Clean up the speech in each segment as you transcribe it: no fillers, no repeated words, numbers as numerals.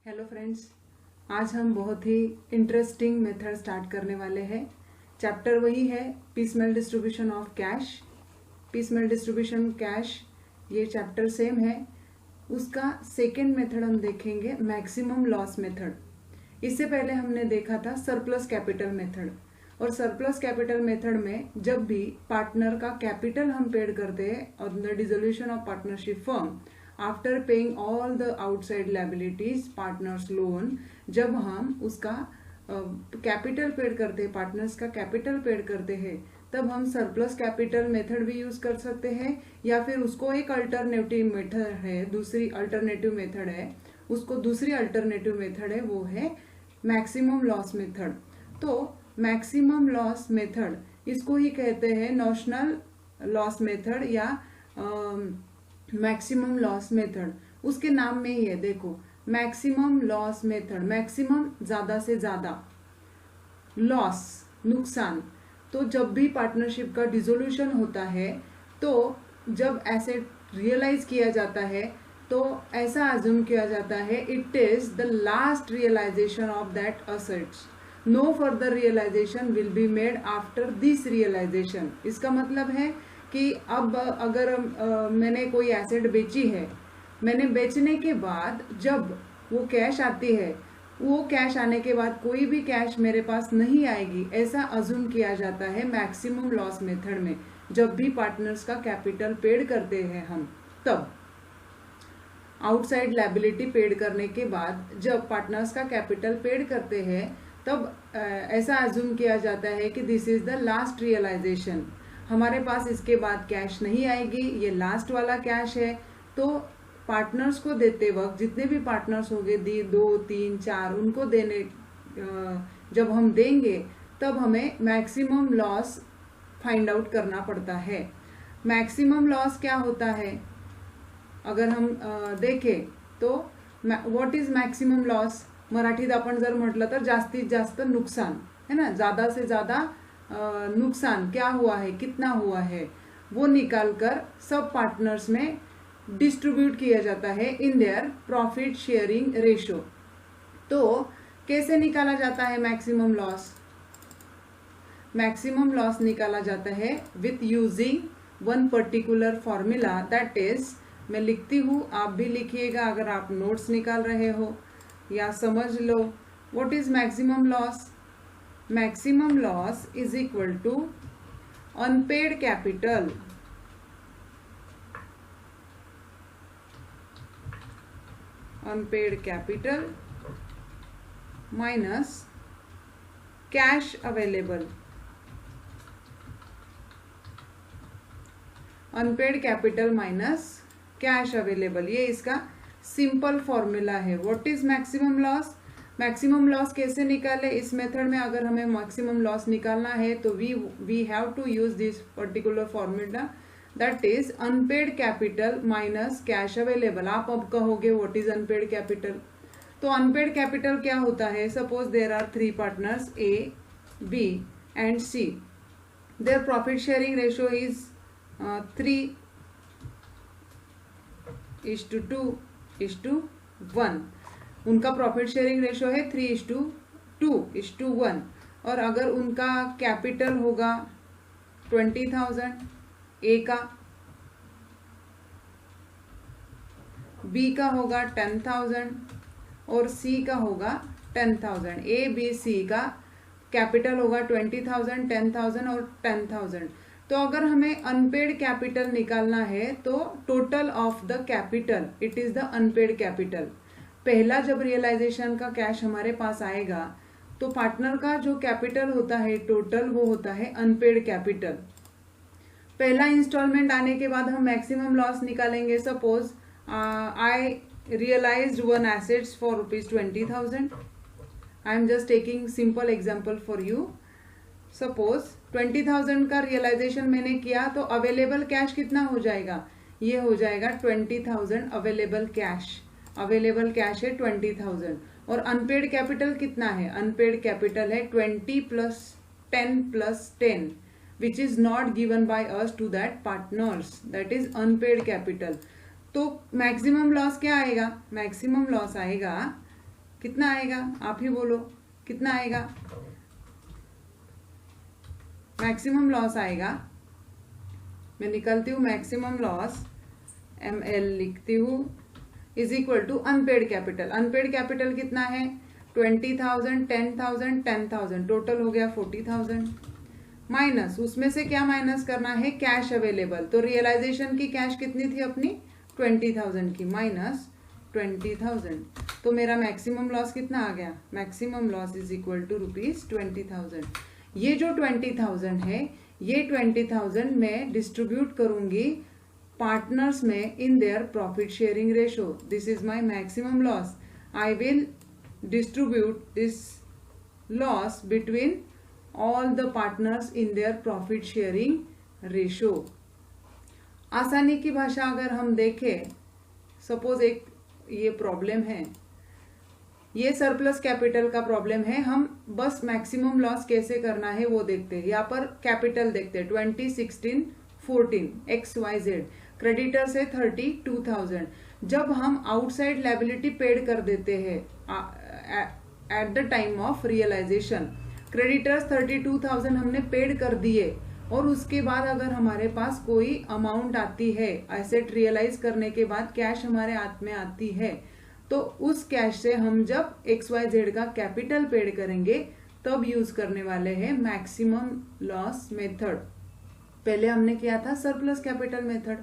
Hello friends, आज हम बहुत ही इंटरेस्टिंग मेथड स्टार्ट करने वाले हैं। चैप्टर वही है piecemeal distribution of cash. Piecemeal distribution cash ये चैप्टर सेम है। उसका सेकेंड मेथड हम देखेंगे मैक्सिमम लॉस मेथड। इससे पहले हमने देखा था सरप्लस कैपिटल मेथड। और सरप्लस कैपिटल मेथड में जब भी पार्टनर का कैपिटल हम पेड करते हैं और the dissolution of partnership firm after paying all the outside liabilities partners loan, जब हम उसका कैपिटल पेड करते हैं, पार्टनर्स का कैपिटल पेड करते हैं, तब हम सरप्लस कैपिटल मेथड भी यूज कर सकते हैं। या फिर उसको एक अल्टरनेटिव मेथड है, दूसरी अल्टरनेटिव मेथड है, उसको दूसरी अल्टरनेटिव मेथड है, वो है मैक्सिमम लॉस मेथड। तो मैक्सिमम लॉस मेथड इसको ही कहते हैं नॉशनल लॉस मेथड या मैक्सिमम लॉस मेथड। उसके नाम में ही है, देखो मैक्सिमम लॉस मेथड, मैक्सिमम ज्यादा से ज्यादा, लॉस नुकसान। तो जब भी पार्टनरशिप का डिसोल्यूशन होता है, तो जब एसेट रियलाइज किया जाता है तो ऐसा अज्यूम किया जाता है it is the last realisation of that assets, no further realisation will be made after this realisation. इसका मतलब है कि अब अगर मैंने कोई एसेट बेची है, मैंने बेचने के बाद जब वो कैश आती है, वो कैश आने के बाद कोई भी कैश मेरे पास नहीं आएगी, ऐसा अज्यूम किया जाता है मैक्सिमम लॉस मेथड में। जब भी पार्टनर्स का कैपिटल पेड करते हैं हम, तब आउटसाइड लायबिलिटी पेड करने के बाद जब पार्टनर्स का कैपिटल पेड करते हैं, तब ऐसा अज्यूम किया जाता है कि this is the last realisation, हमारे पास इसके बाद कैश नहीं आएगी, ये लास्ट वाला कैश है। तो पार्टनर्स को देते वक्त जितने भी पार्टनर्स होंगे, 2, 3, 4, उनको देने जब हम देंगे तब हमें मैक्सिमम लॉस फाइंड आउट करना पड़ता है। मैक्सिमम लॉस क्या होता है अगर हम देखें तो व्हाट इज मैक्सिमम लॉस, मराठीत आपण जर म्हटलं तर जास्तीत जास्त नुकसान है ना, ज्यादा से ज्यादा नुकसान क्या हुआ है, कितना हुआ है, वो निकालकर सब पार्टनर्स में डिस्ट्रीब्यूट किया जाता है in their profit sharing ratio. तो कैसे निकाला जाता है मैक्सिमम लॉस? मैक्सिमम लॉस निकाला जाता है with using one particular formula, that is, मैं लिखती हूँ, आप भी लिखिएगा अगर आप नोट्स निकाल रहे हो या समझ लो। What is maximum loss? Maximum loss is equal to unpaid capital minus cash available. Unpaid capital minus cash available, ये इसका सिंपल फॉर्मूला है। What is maximum loss? Maximum loss कैसे निकाले? इस मेथड में अगर हमें मैक्सिमम लॉस निकालना है तो we have to use this particular formula, that is unpaid capital minus cash available. आप अब कहोगे व्हाट इज अनपेड कैपिटल? तो अनपेड कैपिटल क्या होता है? Suppose there are 3 partners A, B and C, their profit sharing ratio is 3:2:1। उनका profit sharing ratio है 3:2:1। और अगर उनका कैपिटल होगा 20,000 ए का, बी का होगा 10,000 और सी का होगा 10,000। ए बी सी का कैपिटल होगा 20,000, 10,000 और 10,000। तो अगर हमें अनपेड कैपिटल निकालना है तो total of the capital, it is the unpaid capital. पहला जब रियलाइजेशन का कैश हमारे पास आएगा तो पार्टनर का जो कैपिटल होता है टोटल, वो होता है अनपेड कैपिटल। पहला इंस्टॉलमेंट आने के बाद हम मैक्सिमम लॉस निकालेंगे। Suppose I realised one assets for ₹20,000। I am just taking simple example for you. Suppose 20,000 का रियलाइजेशन मैंने किया तो अवेलेबल कैश कितना हो जाएगा? ये हो जाएगा 20,000 अवेलेबल कैश। अवेलेबल कैश है 20,000 और अनपेड कैपिटल कितना है? अनपेड कैपिटल है 20 + 10 + 10 which is not given by us to that partners, that is unpaid capital. तो मैक्सिमम लॉस क्या आएगा? मैक्सिमम लॉस आएगा कितना आएगा, आप ही बोलो कितना आएगा। मैक्सिमम लॉस आएगा, मैं निकालती हूँ मैक्सिमम लॉस, ML लिखती हूँ, is equal to unpaid capital. Unpaid capital कितना है 20,000, 10,000, 10,000, टोटल हो गया 40,000, माइनस उसमें से क्या माइनस करना है, कैश अवेलेबल। तो रियलाइजेशन की कैश कितनी थी अपनी 20,000 की, माइनस 20,000, तो मेरा मैक्सिमम लॉस कितना आ गया, maximum loss is equal to ₹20,000। ये जो 20,000 है, ये 20,000 मैं डिस्ट्रीब्यूट करूंगी पार्टनर्स में in their profit sharing ratio. This is my maximum loss. I will distribute this loss between all the partners in their profit sharing ratio। आसानी की भाषा अगर हम देखें, सपोज एक ये प्रॉब्लम है, ये सरप्लस कैपिटल का प्रॉब्लम है, हम बस मैक्सिमम लॉस कैसे करना है वो देखते हैं। यहाँ पर कैपिटल देखते हैं 20, 16, 14 XYZ, क्रेडिटर से 32,000। जब हम आउटसाइड लायबिलिटी पेड कर देते हैं at the time of realisation, creditors 32,000 हमने पेड कर दिए, और उसके बाद अगर हमारे पास कोई अमाउंट आती है एसेट रियलाइज करने के बाद, कैश हमारे हाथ में आती है, तो उस कैश से हम जब XYZ का कैपिटल पेड करेंगे तब यूज करने वाले हैं मैक्सिमम लॉस मेथड। पहले हमने किया था surplus capital method.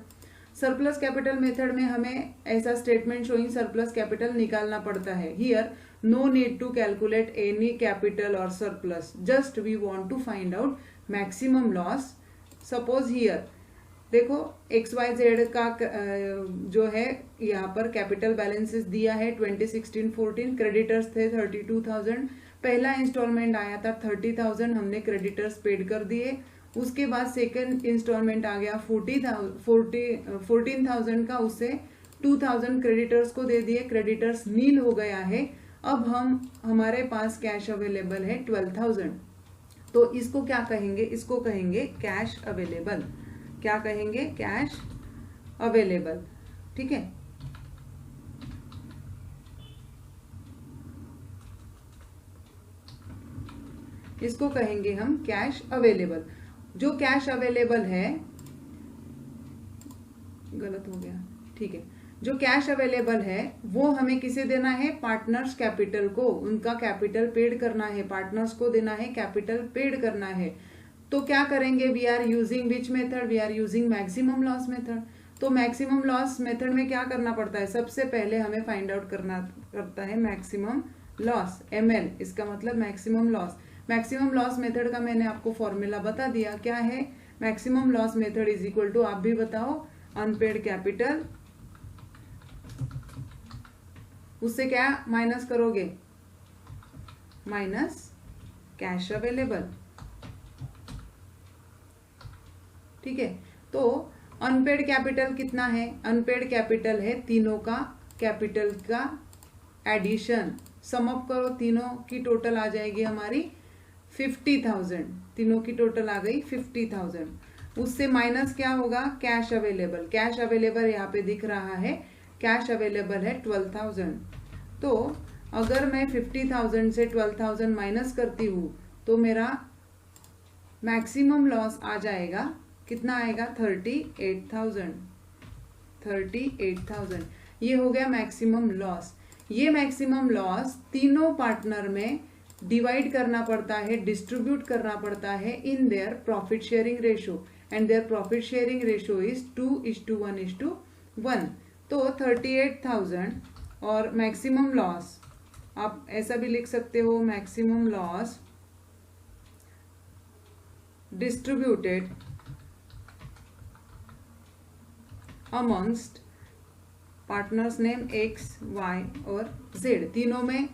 Surplus capital method में हमें ऐसा स्टेटमेंट शोइंग सरप्लस कैपिटल निकालना पड़ता है। Here no need to calculate any capital और surplus, just we want to find out maximum loss. Suppose here देखो XYZ का जो है यहाँ पर कैपिटल बैलेंसेस दिया है 2016, 14, क्रेडिटर्स थे 32,000, पहला इंस्टॉलमेंट आया था 30,000, हमने क्रेडिटर्स पेड कर दिए। उसके बाद सेकंड इंस्टॉलमेंट आ गया 14,000 का, उससे 2,000 क्रेडिटर्स को दे दिए, क्रेडिटर्स नील हो गया है। अब हमारे पास कैश अवेलेबल है 12,000, तो इसको क्या कहेंगे, इसको कहेंगे कैश अवेलेबल। क्या कहेंगे, कैश अवेलेबल, ठीक है। इसको कहेंगे हम कैश अवेलेबल। जो कैश अवेलेबल है, गलत हो गया, ठीक है, जो कैश अवेलेबल है वो हमें किसे देना है, पार्टनर्स कैपिटल को, उनका कैपिटल पेड करना है, पार्टनर्स को देना है, कैपिटल पेड करना है। तो क्या करेंगे, we are using which method, we are using maximum loss method. तो मैक्सिमम लॉस मेथड में क्या करना पड़ता है, सबसे पहले हमें फाइंड आउट करना पड़ता है मैक्सिमम लॉस, ML, इसका मतलब maximum loss. Maximum loss method का मैंने आपको फॉर्मूला बता दिया, क्या है, maximum loss method is equal to, आप भी बताओ, अनपेड कैपिटल, उससे क्या माइनस करोगे, माइनस कैश अवेलेबल, ठीक है। तो अनपेड कैपिटल कितना है, अनपेड कैपिटल है तीनों का कैपिटल का एडिशन, सम अप करो, तीनों की टोटल आ जाएगी हमारी 50,000, तीनों की टोटल आ गई 50,000। उससे माइनस क्या होगा, कैश अवेलेबल, कैश अवेलेबल यहाँ पे दिख रहा है, कैश अवेलेबल है 12,000। तो अगर मैं 50,000 से 12,000 माइनस करती हूँ तो मेरा मैक्सिमम लॉस आ जाएगा, कितना आएगा, 38,000, 38,000। ये हो गया मैक्सिमम लॉस। ये मैक्सिमम लॉस तीनों पार्टनर में डिवाइड करना पड़ता है, डिस्ट्रीब्यूट करना पड़ता है in their profit sharing ratio, and there profit sharing ratio is 2:1:1। तो 38,000 और मैक्सिमम लॉस, आप ऐसा भी लिख सकते हो, maximum loss distributed amongst partners name X, Y और Z, तीनों में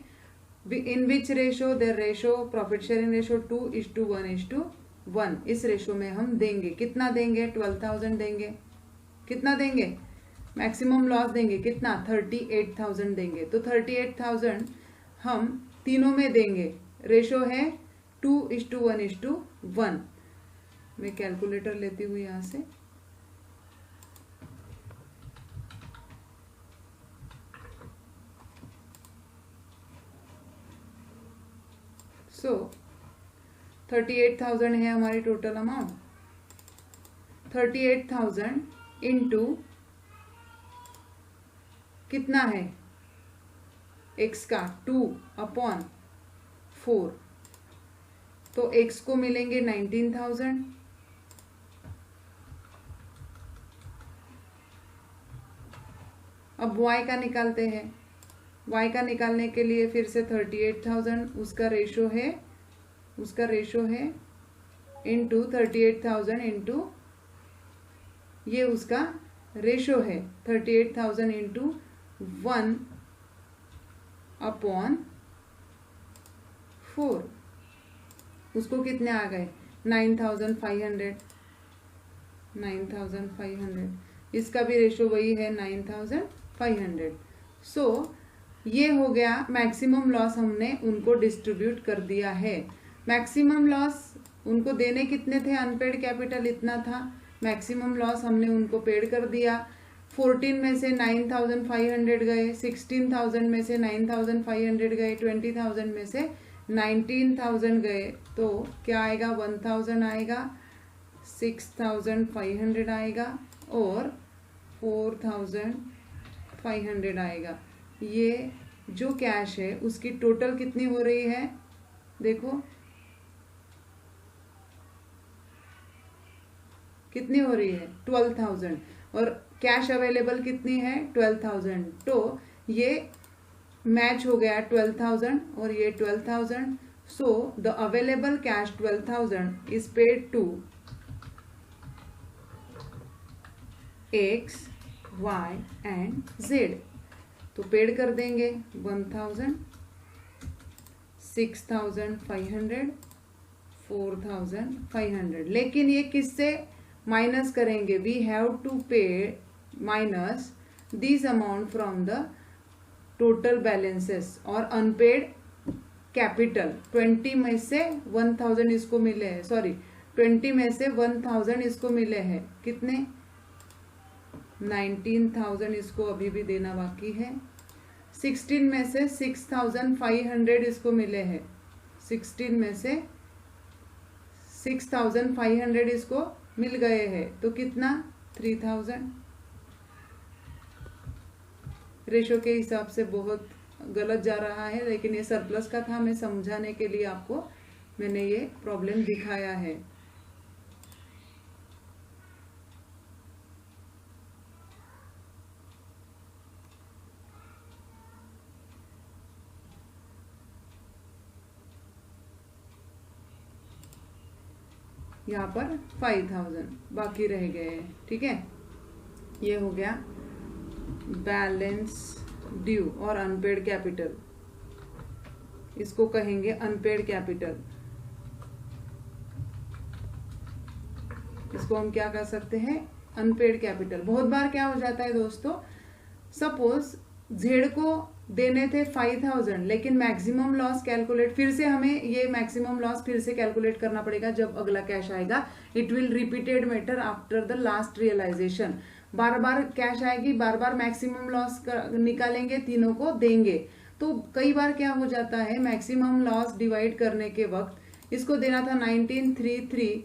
in which ratio, their ratio, profit sharing ratio 2:1:1, इस रेशो में हम देंगे, कितना देंगे, 12,000 देंगे, कितना देंगे, मैक्सिमम लॉस देंगे, कितना, 38,000 देंगे। तो 38,000 हम तीनों में देंगे, रेशो है 2:1:1। मैं कैलकुलेटर लेती हूँ यहां से, सो 38,000 है हमारी टोटल अमाउंट। 38,000 इंटू कितना है x का 2/4, तो x को मिलेंगे 19,000। अब y का निकालते हैं। y का निकालने के लिए फिर से 38,000 उसका रेशो है इंटू 38,000 इंटू ये उसका रेशो है 38,000 इंटू 1/4। उसको कितने आ गए 9,500। इसका भी रेशो वही है 9,500। सो ये हो गया मैक्सिमम लॉस, हमने उनको डिस्ट्रीब्यूट कर दिया है। मैक्सिमम लॉस उनको देने कितने थे, अनपेड कैपिटल इतना था, मैक्सिमम लॉस हमने उनको पेड कर दिया। 14 में से 9,500 गए, 16,000 में से 9,500 गए, 20,000 में से 19,000 गए, तो क्या आएगा 1,000 आएगा, 6,500 आएगा और 4,500 आएगा। ये जो कैश है उसकी टोटल कितनी हो रही है, देखो कितनी हो रही है 12,000 और कैश अवेलेबल कितनी है 12,000। तो ये मैच हो गया 12,000 और ये 12,000। So the available cash 12,000 is paid to X, Y and Z। तो पेड कर देंगे 1,000, 6,500, 4,500। लेकिन ये किससे माइनस करेंगे, वी हैव टू पे minus this amount from the total balances और अनपेड कैपिटल। 20 में से 1,000 इसको मिले हैं, सॉरी 20 में से 1,000 इसको मिले हैं, कितने 19,000 इसको अभी भी देना बाकी है। 16 में से 6,500 इसको मिले हैं, 16 में से 6,500 इसको मिल गए हैं, तो कितना 3,000। रेशो के हिसाब से बहुत गलत जा रहा है, लेकिन ये सरप्लस का था, मैं समझाने के लिए आपको मैंने ये प्रॉब्लम दिखाया है। यहाँ पर 5,000 बाकी रह गए हैं, ठीक है। ये हो गया बैलेंस ड्यू और अनपेड कैपिटल, इसको कहेंगे अनपेड कैपिटल। इसको हम क्या कर सकते हैं, अनपेड कैपिटल। बहुत बार क्या हो जाता है दोस्तों, सपोज जेड को देने थे 5,000 लेकिन मैक्सिमम लॉस कैलकुलेट, फिर से हमें ये मैक्सिमम लॉस फिर से कैलकुलेट करना पड़ेगा जब अगला कैश आएगा। It will repeated matter after the last realisation. बार बार कैश आएगी, बार बार मैक्सिमम लॉस निकालेंगे, तीनों को देंगे। तो कई बार क्या हो जाता है, मैक्सिमम लॉस डिवाइड करने के वक्त इसको देना था 1933,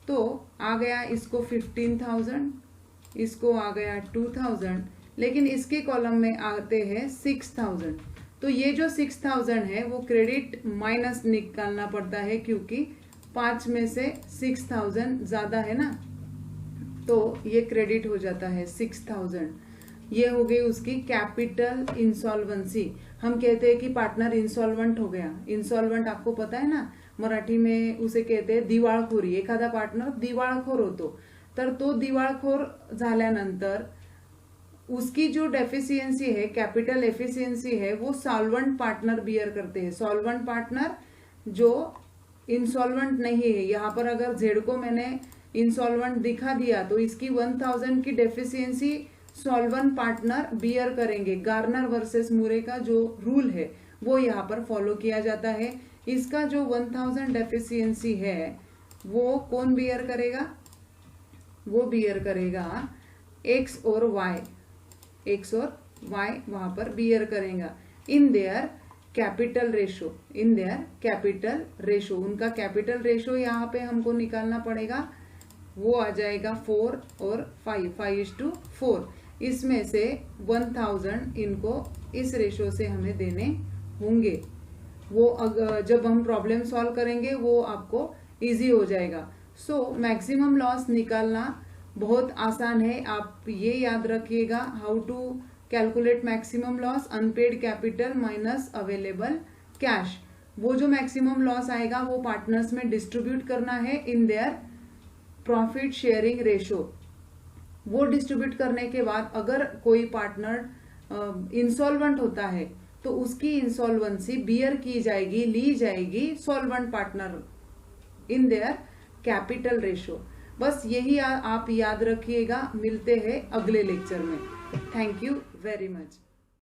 तो आ गया इसको 15,000, इसको आ गया 2,000, लेकिन इसके कॉलम में आते हैं 6,000। तो ये जो 6,000 है वो क्रेडिट माइनस निकालना पड़ता है, क्योंकि 5 में से 6,000 ज्यादा है ना, तो ये क्रेडिट हो जाता है 6,000। ये हो गई उसकी कैपिटल इंसॉल्वेंसी। हम कहते हैं कि पार्टनर इंसॉल्वेंट हो गया। इंसॉल्वेंट आपको पता है ना, मराठी में उसे कहते हैं दिवाळखोरी। एखादा पार्टनर दिवाळखोर होतो, तर तो दिवाळखोर झाल्यानंतर उसकी जो डेफिशिएंसी है, कैपिटल एफिशिएंसी है, वो सॉल्वेंट पार्टनर बियर करते हैं। सॉल्वेंट पार्टनर जो इंसॉल्वेंट नहीं है, यहाँ पर अगर जेड को मैंने इंसॉल्वेंट दिखा दिया तो इसकी 1,000 की डेफिशिएंसी सॉल्वेंट पार्टनर बियर करेंगे। गार्नर वर्सेस मुरे का जो रूल है वो यहाँ पर फॉलो किया जाता है। इसका जो 1,000 डेफिशिएंसी है वो कौन बियर करेगा, वो बियर करेगा एक्स और वाई, एक्स और वाई वहां पर बियर करेगा in their capital ratio, in their capital ratio. उनका कैपिटल रेशो यहाँ पे हमको निकालना पड़ेगा, वो आ जाएगा 4 और 5:4। इसमें से 1000 इनको इस रेशो से हमें देने होंगे। वो जब हम प्रॉब्लम सॉल्व करेंगे वो आपको इजी हो जाएगा। सो मैक्सिमम लॉस निकालना बहुत आसान है, आप ये याद रखिएगा। How to calculate maximum loss, unpaid capital minus available cash. वो जो मैक्सिमम लॉस आएगा वो पार्टनर्स में डिस्ट्रीब्यूट करना है in their profit sharing ratio. वो डिस्ट्रीब्यूट करने के बाद अगर कोई पार्टनर इंसॉल्वेंट होता है तो उसकी इंसॉल्वेंसी बियर की जाएगी, ली जाएगी solvent partner in their capital ratio. बस यही आप याद रखिएगा। मिलते हैं अगले लेक्चर में। Thank you very much.